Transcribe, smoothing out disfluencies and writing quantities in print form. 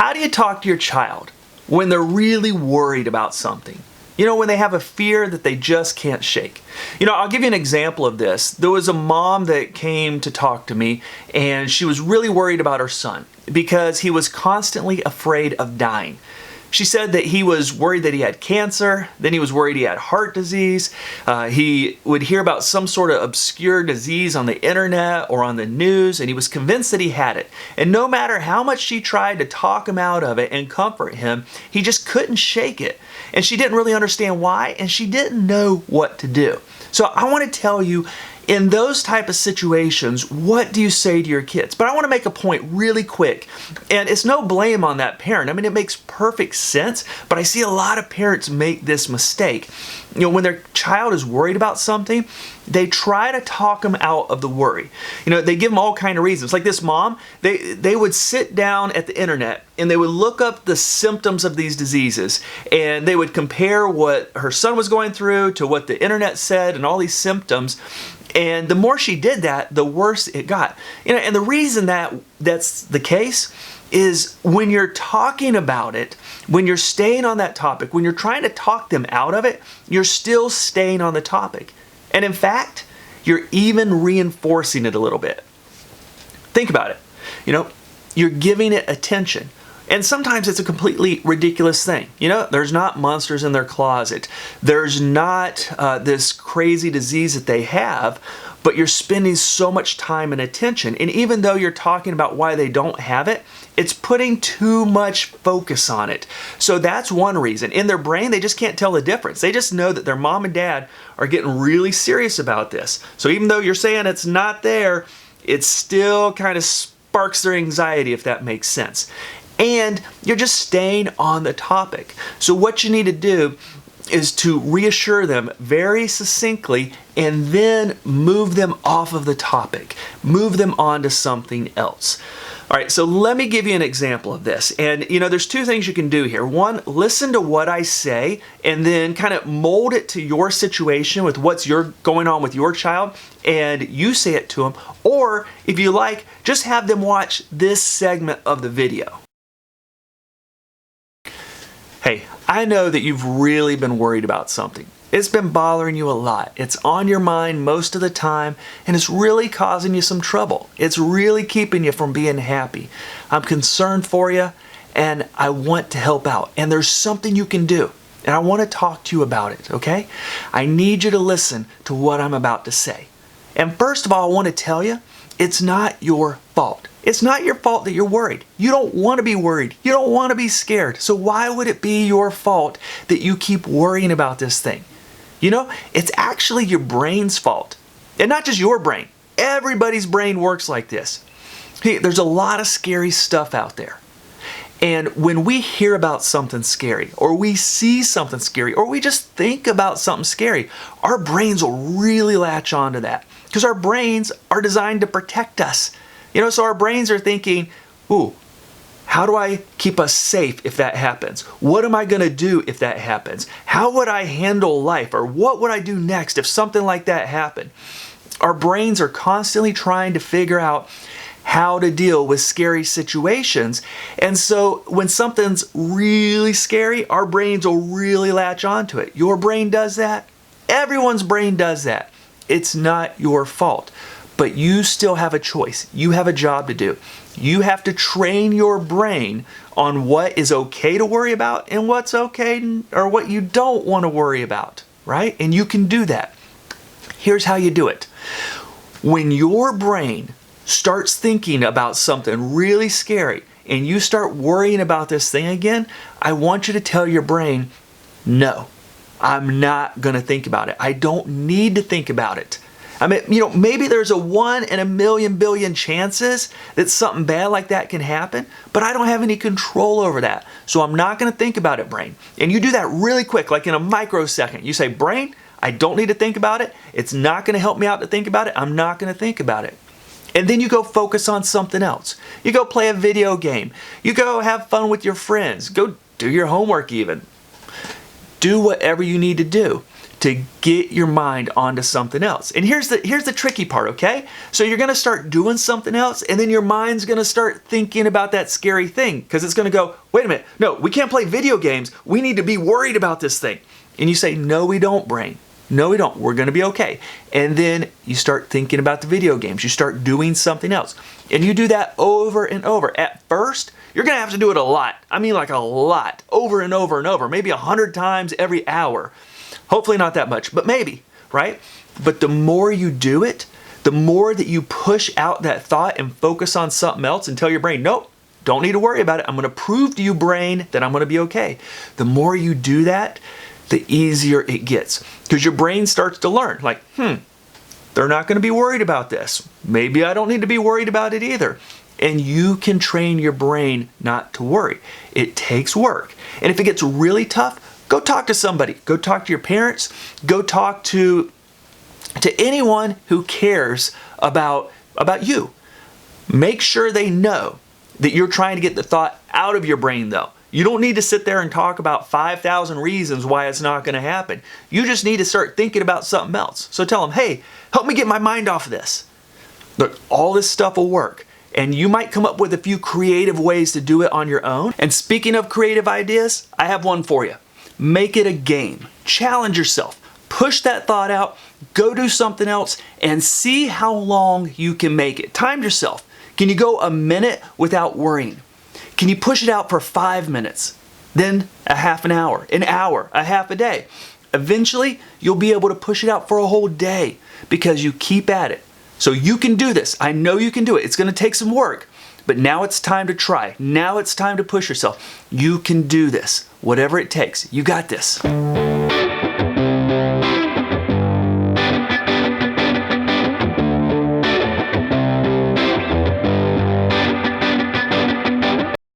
How do you talk to your child when they're really worried about something? You know, when they have a fear that they just can't shake. You know, I'll give you an example of this. There was a mom that came to talk to me, and she was really worried about her son because he was constantly afraid of dying. She said that he was worried that he had cancer, then he was worried he had heart disease. He would hear about some sort of obscure disease on the internet or on the news, and he was convinced that he had it. And no matter how much she tried to talk him out of it and comfort him, he just couldn't shake it. And she didn't really understand why, and she didn't know what to do. So I want to tell you, in those type of situations, what do you say to your kids? But I want to make a point really quick, and it's no blame on that parent. I mean, it makes perfect sense, but I see a lot of parents make this mistake. You know, when their child is worried about something, they try to talk them out of the worry. You know, they give them all kind of reasons. Like this mom, they would sit down at the internet and they would look up the symptoms of these diseases, and they would compare what her son was going through to what the internet said and all these symptoms. And the more she did that, the worse it got. You know, and the reason that that's the case is when you're talking about it, when you're staying on that topic, when you're trying to talk them out of it, you're still staying on the topic. And in fact, you're even reinforcing it a little bit. Think about it. You know, you're giving it attention. And sometimes it's a completely ridiculous thing. You know, there's not monsters in their closet. There's not this crazy disease that they have, but you're spending so much time and attention. And even though you're talking about why they don't have it, it's putting too much focus on it. So that's one reason. In their brain, they just can't tell the difference. They just know that their mom and dad are getting really serious about this. So even though you're saying it's not there, it still kind of sparks their anxiety, if that makes sense. And you're just staying on the topic. So what you need to do is to reassure them very succinctly and then move them off of the topic. Move them on to something else. All right, so let me give you an example of this. And you know, there's two things you can do here. One, listen to what I say and then kind of mold it to your situation with what's going on with your child, and you say it to them. Or if you like, just have them watch this segment of the video. Hey, I know that you've really been worried about something. It's been bothering you a lot. It's on your mind most of the time, and it's really causing you some trouble. It's really keeping you from being happy. I'm concerned for you, and I want to help out. And there's something you can do, and I want to talk to you about it, okay? I need you to listen to what I'm about to say. And first of all, I want to tell you, it's not your fault. It's not your fault that you're worried. You don't want to be worried. You don't want to be scared. So why would it be your fault that you keep worrying about this thing? You know, it's actually your brain's fault. And not just your brain. Everybody's brain works like this. Hey, there's a lot of scary stuff out there. And when we hear about something scary, or we see something scary, or we just think about something scary, our brains will really latch onto that. Because our brains are designed to protect us. You know, so our brains are thinking, ooh, how do I keep us safe if that happens? What am I going to do if that happens? How would I handle life? Or what would I do next if something like that happened? Our brains are constantly trying to figure out how to deal with scary situations. And so when something's really scary, our brains will really latch onto it. Your brain does that. Everyone's brain does that. It's not your fault. But you still have a choice. You have a job to do. You have to train your brain on what is okay to worry about and what's okay or what you don't want to worry about, right? And you can do that. Here's how you do it. When your brain starts thinking about something really scary and you start worrying about this thing again, I want you to tell your brain, no, I'm not going to think about it. I don't need to think about it. I mean, you know, maybe there's a 1 in a million billion chances that something bad like that can happen, but I don't have any control over that. So I'm not going to think about it, brain. And you do that really quick, like in a microsecond. You say, brain, I don't need to think about it. It's not going to help me out to think about it. I'm not going to think about it. And then you go focus on something else. You go play a video game. You go have fun with your friends. Go do your homework even. Do whatever you need to do to get your mind onto something else. And here's the tricky part, okay? So you're gonna start doing something else, and then your mind's gonna start thinking about that scary thing, because it's gonna go, wait a minute, no, we can't play video games. We need to be worried about this thing. And you say, no, we don't, brain. No, we don't. We're gonna be okay. And then you start thinking about the video games. You start doing something else. And you do that over and over. At first, you're gonna have to do it a lot. I mean, like a lot, over and over and over, maybe 100 times every hour. Hopefully not that much, but maybe, right? But the more you do it, the more that you push out that thought and focus on something else and tell your brain, nope, don't need to worry about it. I'm gonna prove to you, brain, that I'm gonna be okay. The more you do that, the easier it gets. Because your brain starts to learn, like, they're not gonna be worried about this. Maybe I don't need to be worried about it either. And you can train your brain not to worry. It takes work. And if it gets really tough, go talk to somebody. Go talk to your parents. Go talk to anyone who cares about you. Make sure they know that you're trying to get the thought out of your brain, though. You don't need to sit there and talk about 5,000 reasons why it's not going to happen. You just need to start thinking about something else. So tell them, hey, help me get my mind off of this. Look, all this stuff will work. And you might come up with a few creative ways to do it on your own. And speaking of creative ideas, I have one for you. Make it a game. Challenge yourself. Push that thought out. Go do something else and see how long you can make it. Time yourself. Can you go a minute without worrying? Can you push it out for 5 minutes? Then a half an hour, a half a day. Eventually, you'll be able to push it out for a whole day because you keep at it. So you can do this. I know you can do it. It's going to take some work, but now it's time to try. Now it's time to push yourself. You can do this. Whatever it takes. You got this.